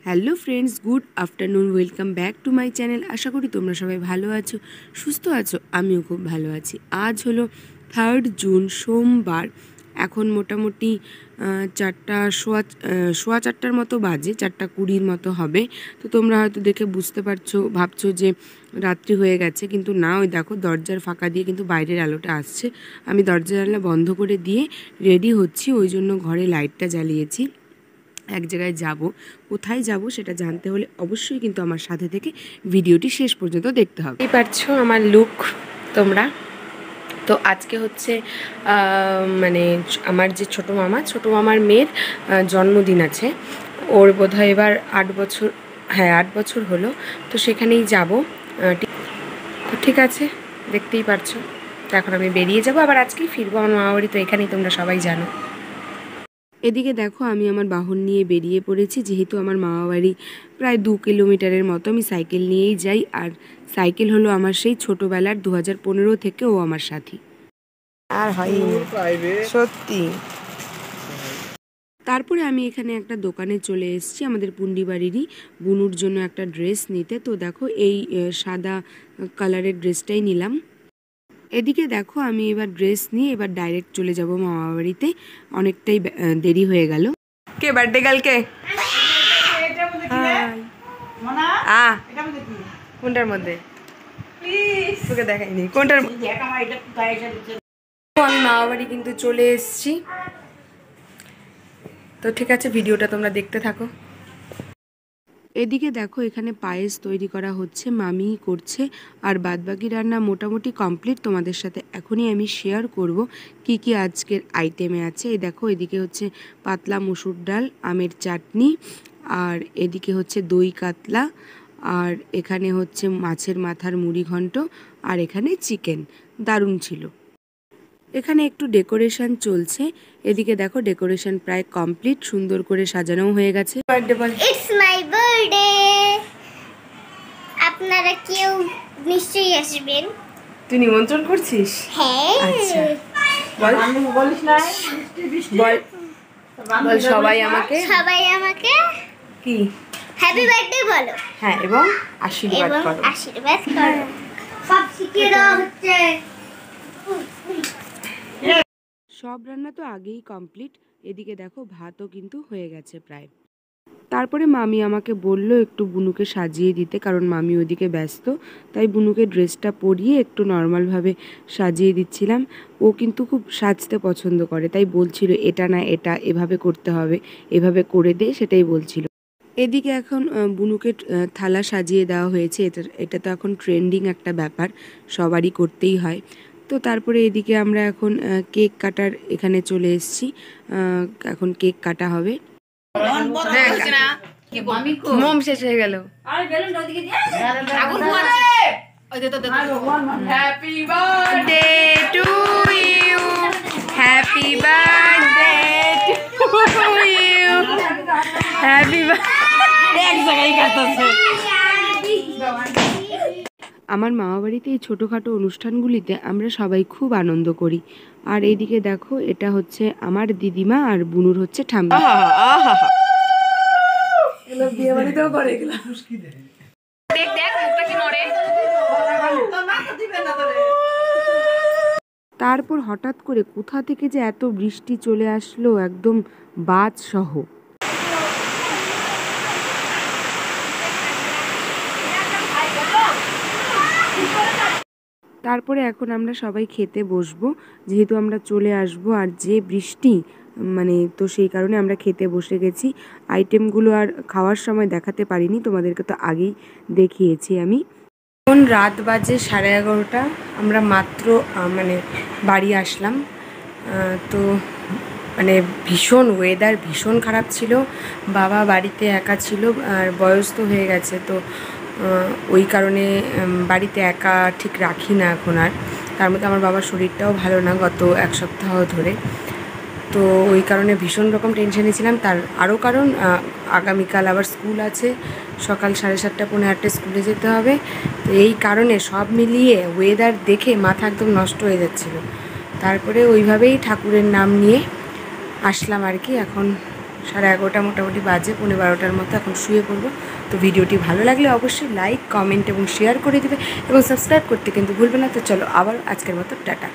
Hello friends, good afternoon, welcome back to my channel. আশা করি তোমরা সবাই ভালো আছো, সুস্থ আছো। আমিও খুব ভালো আছি। আজ হলো 3 জুন, সোমবার। এখন মোটামুটি 4:15 মতো বাজে, 4:20 মতো হবে। তো তোমরা হয়তো দেখে বুঝতে পারছো, ভাবছো যে রাত্রি হয়ে গেছে, কিন্তু না, ওই দেখো দরজার ফাঁকা দিয়ে কিন্তু বাইরের আলোটা আসছে। আমি দরজা জানলা বন্ধ করে দিয়ে রেডি হচ্ছি, ওই জন্য ঘরে লাইটটা জ্বালিয়েছি। এক জায়গায় যাব, কোথায় যাব সেটা জানতে হলে অবশ্যই কিন্তু আমার সাথে থেকে ভিডিওটি শেষ পর্যন্ত দেখতে হবে। এই পারছো আমার লুক তোমরা। তো আজকে হচ্ছে মানে আমার যে ছোটো মামার মেয়ের জন্মদিন আছে। ওর বোধহয় এবার 8 বছর, হ্যাঁ 8 বছর হলো। তো সেখানেই যাব। তো ঠিক আছে, দেখতেই পারছো। তো এখন আমি বেরিয়ে যাব, আবার আজকেই ফিরবো আমার মামা বাড়ি। তো এখানেই তোমরা সবাই জানো। এদিকে দেখো আমি আমার বাহন নিয়ে বেরিয়ে পড়েছি, যেহেতু আমার মামাবাড়ি প্রায় 2 কিলোমিটারের মতো। আমি সাইকেল নিয়েই যাই, আর সাইকেল হলো আমার সেই ছোটোবেলার 2015 থেকে ও আমার সাথী। আর হয় সত্যি। তারপরে আমি এখানে একটা দোকানে চলে এসেছি, আমাদের পুন্ডিবাড়িরই বুনুর জন্য একটা ড্রেস নিতে। তো দেখো এই সাদা কালারের ড্রেসটাই নিলাম। এদিকে দেখো আমি এবার ড্রেস নিয়ে এবার ডাইরেক্ট চলে যাব মামা বাড়িতে। অনেকটাই দেরি হয়ে গেল। কে বার্থডে কালকে? কোনটার মধ্যে তোকে দেখাইনি? কোনটার? আমি মামা বাড়ি কিন্তু চলে এসেছি। তো ঠিক আছে, ভিডিওটা তোমরা দেখতে থাকো। এদিকে দেখো এখানে পায়েস তৈরি করা হচ্ছে, মামিই করছে। আর বাদবাকি রান্না মোটামুটি কমপ্লিট। তোমাদের সাথে এখনই আমি শেয়ার করব কি কি আজকের আইটেমে আছে। এই দেখো এদিকে হচ্ছে পাতলা মসুর ডাল, আমের চাটনি, আর এদিকে হচ্ছে দই কাতলা, আর এখানে হচ্ছে মাছের মাথার মুড়ি ঘন্ট, আর এখানে চিকেন। দারুণ ছিল। এখানে একটু ডেকোরেশন চলছে। এদিকে দেখো ডেকোরেশন প্রায় কমপ্লিট, সুন্দর করে সাজানো হয়ে গেছে। Birthday ball. It's my birthday. আপনারা কেউ নিশ্চয়ই আসবেন। তুই নিমন্ত্রণ করছিস? হ্যাঁ। আচ্ছা বল। আমি বলিস না, বল বল সবাই আমাকে কি হ্যাপি বার্থডে বলো। হ্যাঁ, এবং আশীর্বাদ করো। আশীর্বাদ করো। সব শিখিয়ে দেওয়া হচ্ছে। সব রান্না তো আগেই কমপ্লিট। এদিকে দেখো ভাতও কিন্তু হয়ে গেছে প্রায়। তারপরে মামি আমাকে বলল একটু বুনুকে সাজিয়ে দিতে, কারণ মামি ওদিকে ব্যস্ত। তাই বুনুকে ড্রেসটা পরিয়ে একটু নর্মালভাবে সাজিয়ে দিচ্ছিলাম। ও কিন্তু খুব সাজতে পছন্দ করে, তাই বলছিল এটা না এটা এভাবে করতে হবে, এভাবে করে দে, সেটাই বলছিল। এদিকে এখন বুনুকে থালা সাজিয়ে দেওয়া হয়েছে। এটা তো এখন ট্রেন্ডিং একটা ব্যাপার, সবারই করতেই হয়। তো তারপরে এদিকে আমরা এখন কেক কাটার এখানে চলে এসেছি। এখন কেক কাটা হবে। মোম শেষ হয়ে গেল। Happy birthday to you, happy birthday to you, happy birthday. আমার মামাবাড়িতে এই ছোটোখাটো অনুষ্ঠানগুলিতে আমরা সবাই খুব আনন্দ করি। আর এইদিকে দেখো এটা হচ্ছে আমার দিদিমা, আর বুনুর হচ্ছে ঠাম্মা। তারপর হঠাৎ করে কোথা থেকে যে এত বৃষ্টি চলে আসলো, একদম বাজ সহ। তারপরে এখন আমরা সবাই খেতে বসবো, যেহেতু আমরা চলে আসবো। আর যে বৃষ্টি, মানে তো সেই কারণে আমরা খেতে বসে গেছি। আইটেমগুলো আর খাওয়ার সময় দেখাতে পারিনি, তোমাদেরকে তো আগেই দেখিয়েছি আমি। এখন রাত বাজে 11:30। আমরা মাত্র মানে বাড়ি আসলাম। তো মানে ভীষণ ওয়েদার ভীষণ খারাপ ছিল। বাবা বাড়িতে একা ছিল, আর বয়স তো হয়ে গেছে। তো ওই কারণে বাড়িতে একা ঠিক রাখি না এখন আর। তার মধ্যে আমার বাবার শরীরটাও ভালো না গত 1 সপ্তাহ ধরে। তো ওই কারণে ভীষণ রকম টেনশনে ছিলাম। তার আরও কারণ আগামীকাল আবার স্কুল আছে, সকাল 7:30 পৌনে 8টায় স্কুলে যেতে হবে। তো এই কারণে সব মিলিয়ে ওয়েদার দেখে মাথা একদম নষ্ট হয়ে যাচ্ছিলো। তারপরে ওইভাবেই ঠাকুরের নাম নিয়ে আসলাম আর কি। এখন 11:30 মোটামুটি বাজে, 11:15 মতো এখন শুয়ে পড়বো। তো ভিডিওটি ভালো লাগলে অবশ্যই লাইক, কমেন্ট এবং শেয়ার করে দিবে এবং সাবস্ক্রাইব করতে কিন্তু ভুলবে না। তো চলো আবার আজকের মতো টাটা।